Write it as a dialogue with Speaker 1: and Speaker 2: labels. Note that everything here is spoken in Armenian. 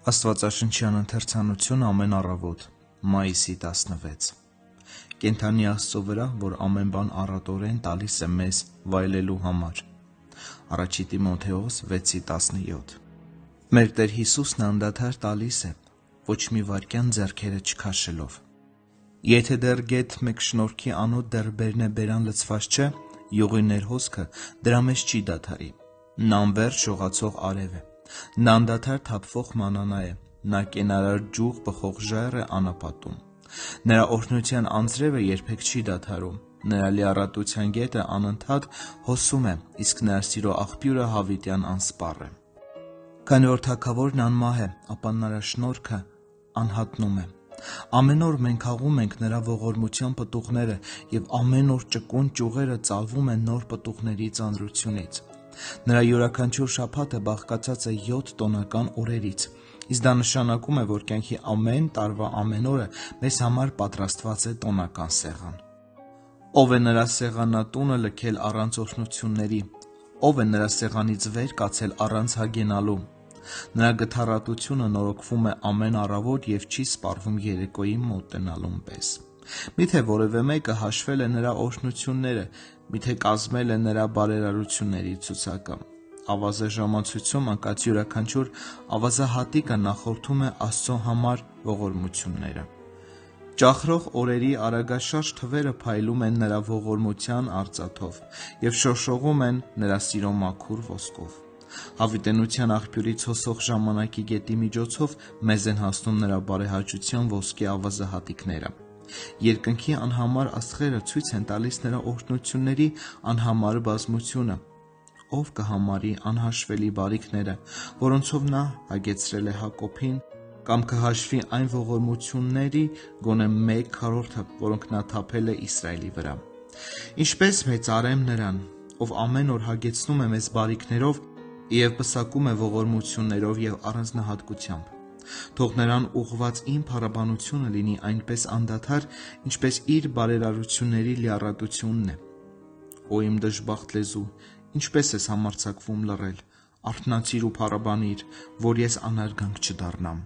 Speaker 1: Աստվածաշնչյան ընթերցանություն ամեն առավոտ, մայիսի 16 Կենդանի Աստծո վրա, որ ամեն բան առատորեն տալիս է մեզ վայելելու համար։ Առաջի Տիմոթեոս 6:17 Մեր Տեր Հիսուսն անդադար տալիս է, ոչ մի վայրկյան ձեռքերը չքաշելով։ Եթե դեռ գեթ մեկ շնորհքի անոտ դեռ բերն է բերան լցված չէ, յուղիներ հոսքը դրա մեջ չի դադարի։ Նա անվերջ շողացող արև է, նա անդադար թափվող մանանա է, նա կենարար ջուղ բխող ժայռ է անապատում։ Նրա օրհնության անձրևը երբեք չի դադարում, նրա լիառատության գետը անընդհատ հոսում է, իսկ նրա սիրո աղբյուրը հավիտյան անսպառ է։ Քանի որ թագավորն անմահ է, ապա նրա շնորհքը անհատնում է։ Ամեն օր մենք հաղում ենք նրա ողորմության պտուղները և ամեն օր ճկուն ճյուղերը ծալվում են նոր պտուղների ծանրությունից։ Նրա յուրաքանչյուր շաբաթը բաղկացած է 7 տոնական օրերից, իսկ դա նշանակում է, որ կյանքի ամեն տարվա ամեն օրը մեզ համար պատրաստված է տոնական սեղան։ Ով է նրա սեղանատունը լքել առանց օրհնությունների, ով է նրա սեղանից վեր կացել առանց հագենալու։ Նրա գթառատությունը նորոգվում է ամեն առավոտ և չի սպառվում երեկոյի մոտենալուն պես։ Միթե որևէ մեկը հաշվել է նրա օրհնությունները, միթե կազմել է նրա բարերարությունների ցուցակը։ Ավազե ժամացույցում ընկած յուրաքանչյուր ավազահատիկը նախորդում է Աստծո համար ողորմությունները։ Ճախրող օրերի արագաշարժ թվերը փայլում են նրա ողորմության արծաթով և շոշողում են նրա սիրո մաքուր ոսկով։ Հավիտենության աղբյուրից հոսող ժամանակի գետի միջոցով մեզ են հասնում նրա բարեհաճության ոսկե ավազահատիկները։ Երկնքի անհամար աստղերը ցույց են տալիս նրա օրհնությունների անհամար բազմությունը։ Ով կհամարի անհաշվելի բարիքները, որոնցով նա հագեցրել է Հակոբին, կամ կհաշվի այն ողորմությունների գոնե 1/4, որոնք նա թափել է Իսրայելի վրա։ Ինչպես մեծարեմ նրան, ով ամեն օր հագեցնում է մեզ բարիքներով և պսակում է ողորմություններով և առանձնահատկությամբ։ Թող նրան ուղղված իմ փառաբանությունը լինի այնպես անդադար, ինչպես իր բարերարությունների լիառատությունն է։ Օ իմ դժբախտ լեզու, ինչպես ես համարձակվում լռել, արթնացիր ու փառաբանիր, որ ես անարգանք չդառնամ։